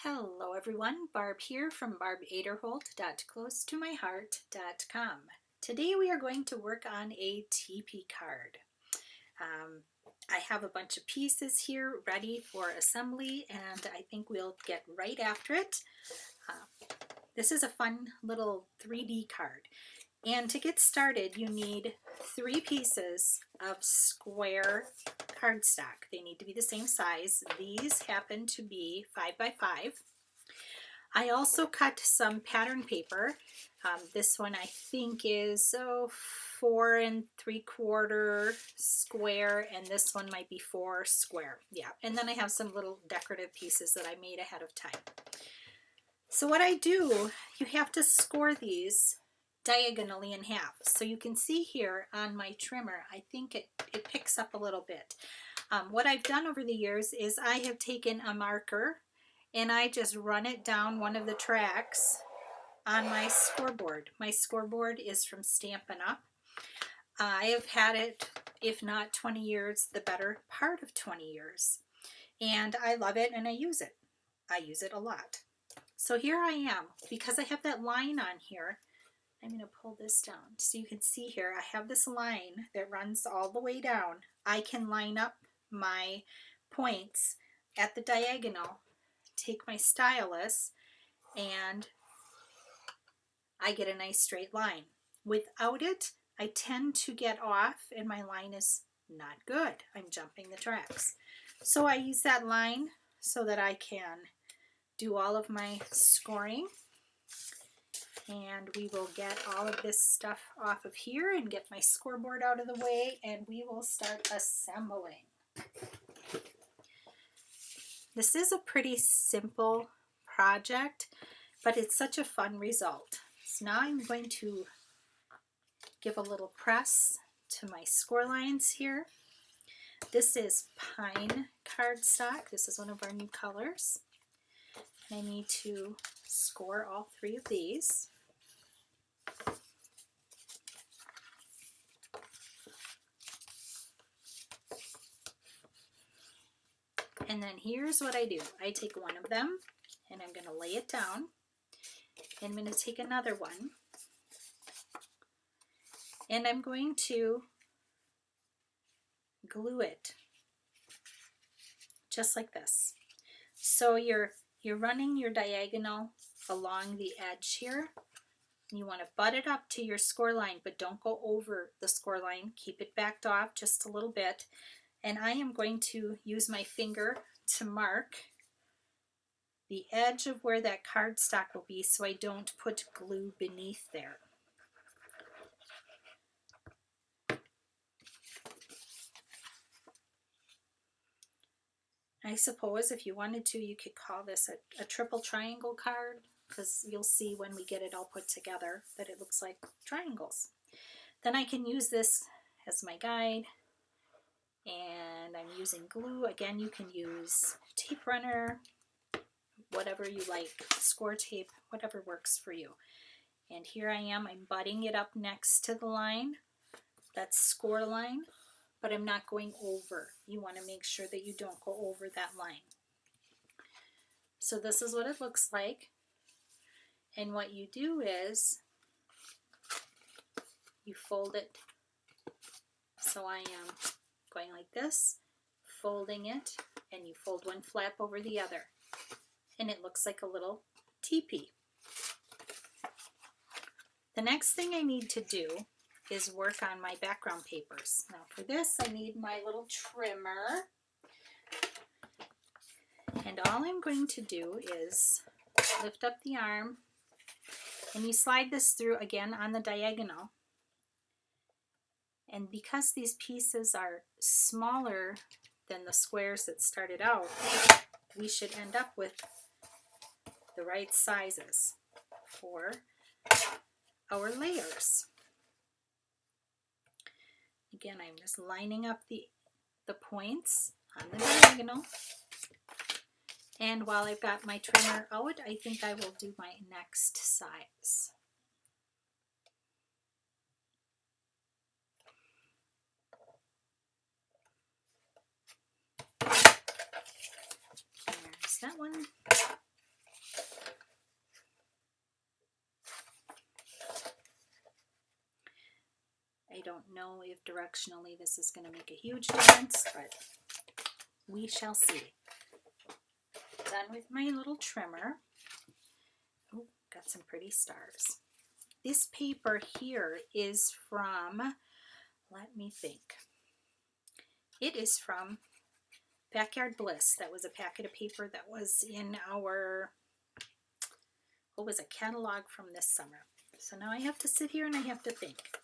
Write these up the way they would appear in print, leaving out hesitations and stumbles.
Hello everyone, Barb here from barbaderholt.closetomyheart.com. Today we are going to work on a teepee card. I have a bunch of pieces here ready for assembly and I think we'll get right after it. This is a fun little 3D card. And to get started, you need 3 pieces of square cardstock. They need to be the same size. These happen to be 5 by 5. I also cut some pattern paper. This one I think is 4 3/4 square, and this one might be 4 square. Yeah, and then I have some little decorative pieces that I made ahead of time. So what I do, you have to score these diagonally in half. So you can see here on my trimmer, I think it picks up a little bit. What I've done over the years is I have taken a marker and I just run it down one of the tracks on my scoreboard. My scoreboard is from Stampin' Up. I have had it, if not 20 years, the better part of 20 years. And I love it and I use it. I use it a lot. So here I am, because I have that line on here, I'm going to pull this down so you can see here I have this line that runs all the way down. I can line up my points at the diagonal, take my stylus, and I get a nice straight line. Without it, I tend to get off and my line is not good. I'm jumping the tracks. So I use that line so that I can do all of my scoring. And we will get all of this stuff off of here and get my scoreboard out of the way, and we will start assembling. This is a pretty simple project, but it's such a fun result. So now I'm going to give a little press to my score lines here. This is pine cardstock. This is one of our new colors. I need to score all 3 of these. And then here's what I do. I take one of them and I'm going to lay it down. And I'm going to take another one and I'm going to glue it just like this. So you're running your diagonal along the edge here. You want to butt it up to your score line, but don't go over the score line. Keep it backed off just a little bit. And I am going to use my finger to mark the edge of where that cardstock will be so I don't put glue beneath there. I suppose if you wanted to, you could call this a triple triangle card, because you'll see when we get it all put together that it looks like triangles. Then I can use this as my guide, and I'm using glue. Again, you can use tape runner, whatever you like, score tape, whatever works for you. And here I am, I'm butting it up next to the line, that's score line, but I'm not going over. You want to make sure that you don't go over that line. So this is what it looks like. And what you do is you fold it. So I am going like this, folding it, and you fold one flap over the other. And it looks like a little teepee. The next thing I need to do is work on my background papers. Now for this I need my little trimmer. And all I'm going to do is lift up the arm, and you slide this through again on the diagonal. And because these pieces are smaller than the squares that started out, we should end up with the right sizes for our layers. Again, I'm just lining up the points on the diagonal. And while I've got my trimmer out, I think I will do my next size. There's that one. don't know if directionally this is going to make a huge difference, but we shall see. Done with my little trimmer. Oh, got some pretty stars. This paper here is from, let me think. It is from Backyard Bliss. That was a packet of paper that was in our, what was a catalog from this summer. So now I have to sit here and I have to think.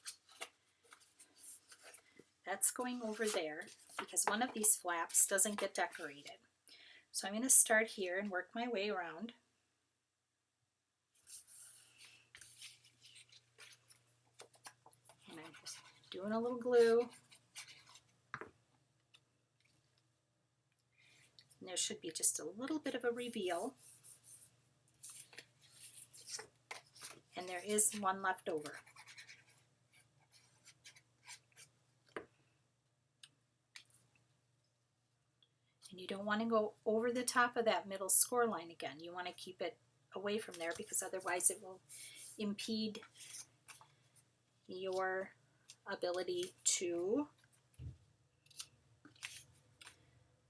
That's going over there because one of these flaps doesn't get decorated. So I'm going to start here and work my way around. And I'm just doing a little glue. And there should be just a little bit of a reveal. And there is one left over. And you don't want to go over the top of that middle score line again. You want to keep it away from there because otherwise it will impede your ability to,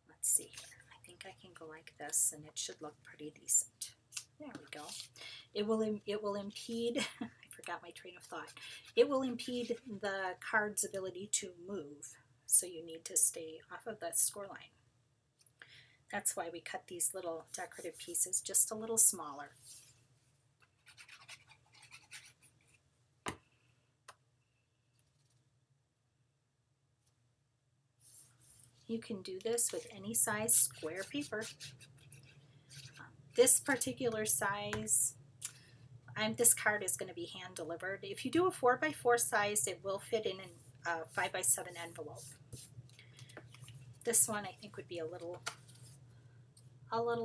let's see here. I think I can go like this and it should look pretty decent. There we go. It will impede, I forgot my train of thought. It will impede the card's ability to move. So you need to stay off of that score line. That's why we cut these little decorative pieces just a little smaller. You can do this with any size square paper. This particular size, this card is going to be hand delivered. If you do a 4x4 size, it will fit in a 5x7 envelope. This one I think would be a little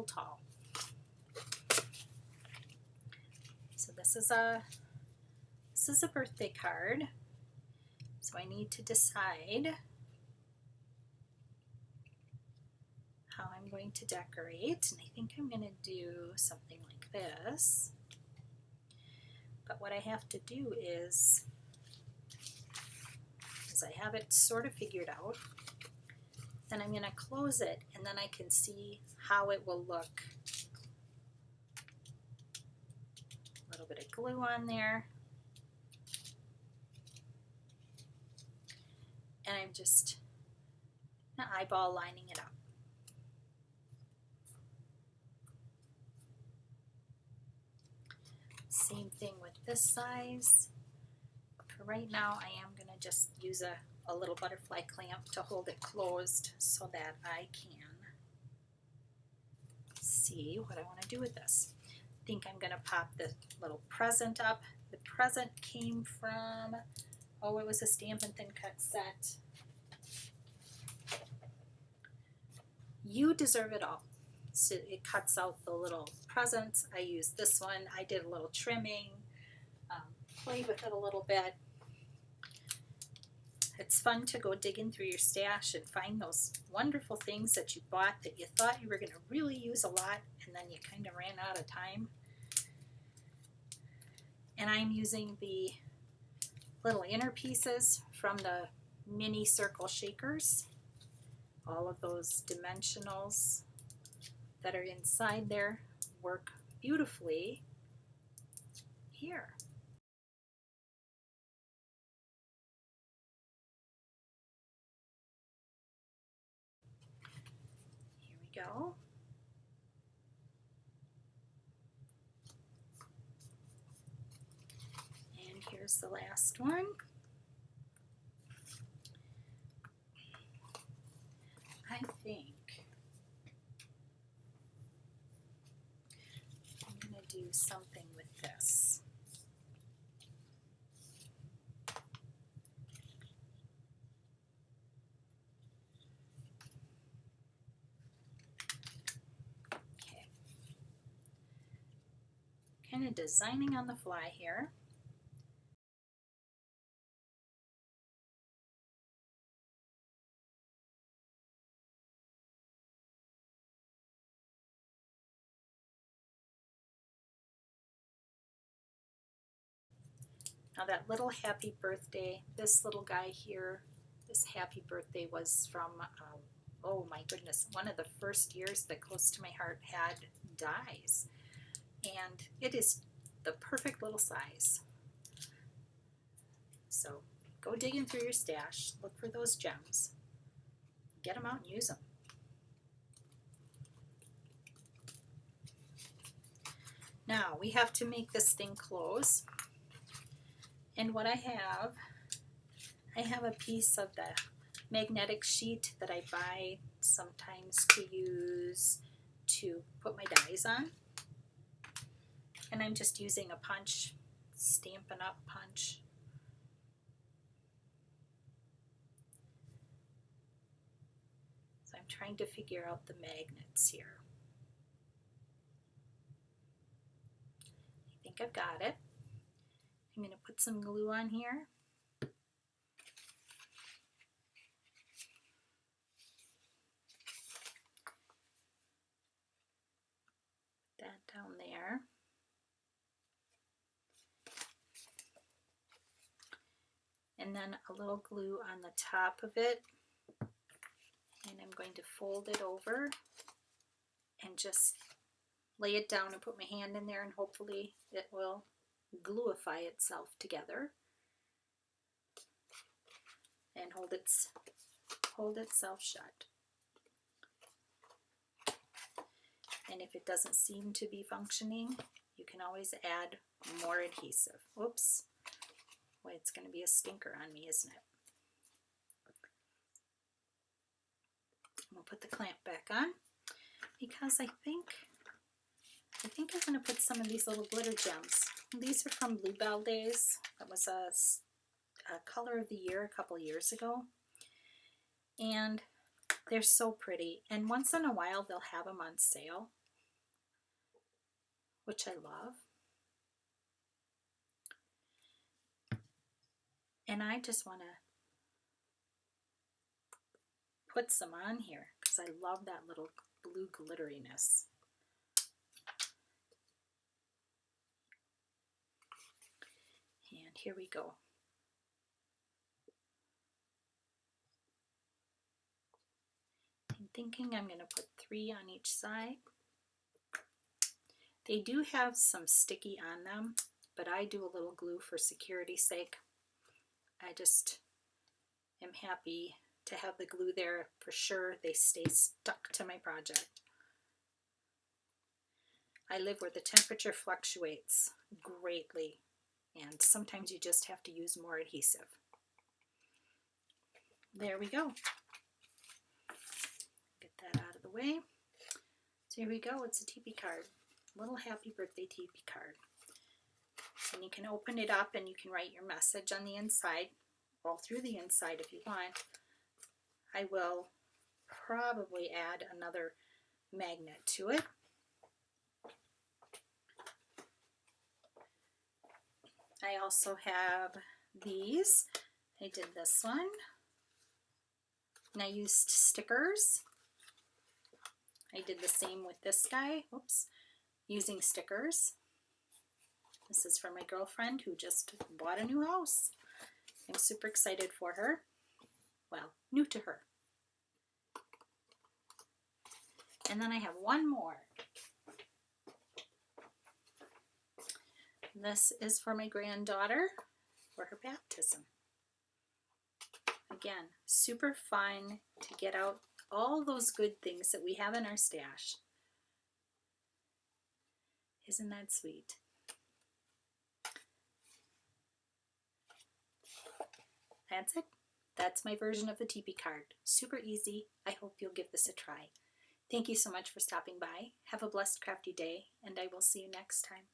tall. So this is a birthday card. So I need to decide how I'm going to decorate, and I think I'm going to do something like this. But what I have to do is I have it sort of figured out. Then I'm going to close it, and then I can see how it will look. A little bit of glue on there. And I'm just eyeball lining it up. Same thing with this size. For right now, I am going to just use a little butterfly clamp to hold it closed so that I can see what I want to do with this. I think I'm going to pop the little present up. The present came from, oh, it was a Stampin' Thin Cut set. You Deserve It All. So it cuts out the little presents. I used this one. I did a little trimming, played with it a little bit. It's fun to go digging through your stash and find those wonderful things that you bought that you thought you were going to really use a lot, and then you kind of ran out of time. And I'm using the little inner pieces from the mini circle shakers. All of those dimensionals that are inside there work beautifully here. Here we go. And here's the last one. I think I'm going to do something with this. Okay. Kind of designing on the fly here. Now that little happy birthday, this little guy here, this happy birthday was from, oh my goodness, one of the first years that Close to My Heart had dies. And it is the perfect little size. So go digging through your stash, look for those gems, get them out and use them. Now we have to make this thing close. And what I have a piece of the magnetic sheet that I buy sometimes to use to put my dies on. And I'm just using a punch, Stampin' Up punch. So I'm trying to figure out the magnets here. I think I've got it. I'm going to put some glue on here. Put that down there. And then a little glue on the top of it. And I'm going to fold it over and just lay it down and put my hand in there, and hopefully it will gluify itself together and hold itself shut. And if it doesn't seem to be functioning, you can always add more adhesive. Oops, boy, it's going to be a stinker on me, isn't it? I'm going to put the clamp back on because I think I'm going to put some of these little glitter gems. These are from Bluebell Days. That was a color of the year a couple years ago. And they're so pretty. And once in a while they'll have them on sale, which I love. And I just want to put some on here because I love that little blue glitteriness. And here we go. I'm thinking I'm going to put 3 on each side. They do have some sticky on them, but I do a little glue for security's sake. I just am happy to have the glue there for sure. They stay stuck to my project. I live where the temperature fluctuates greatly, and sometimes you just have to use more adhesive. There we go. Get that out of the way. So here we go. It's a teepeecard. Little happy birthday teepeecard. And you can open it up and you can write your message on the inside, all through the inside if you want. I will probably add another magnet to it. I also have these. I did this one. And I used stickers. I did the same with this guy. Oops. Using stickers. This is for my girlfriend who just bought a new house. I'm super excited for her. Well, new to her. And then I have one more. This is for my granddaughter for her baptism. Again, super fun to get out all those good things that we have in our stash. Isn't that sweet? That's it. That's my version of the teepeecard. Super easy. I hope you'll give this a try. Thank you so much for stopping by. Have a blessed crafty day, and I will see you next time.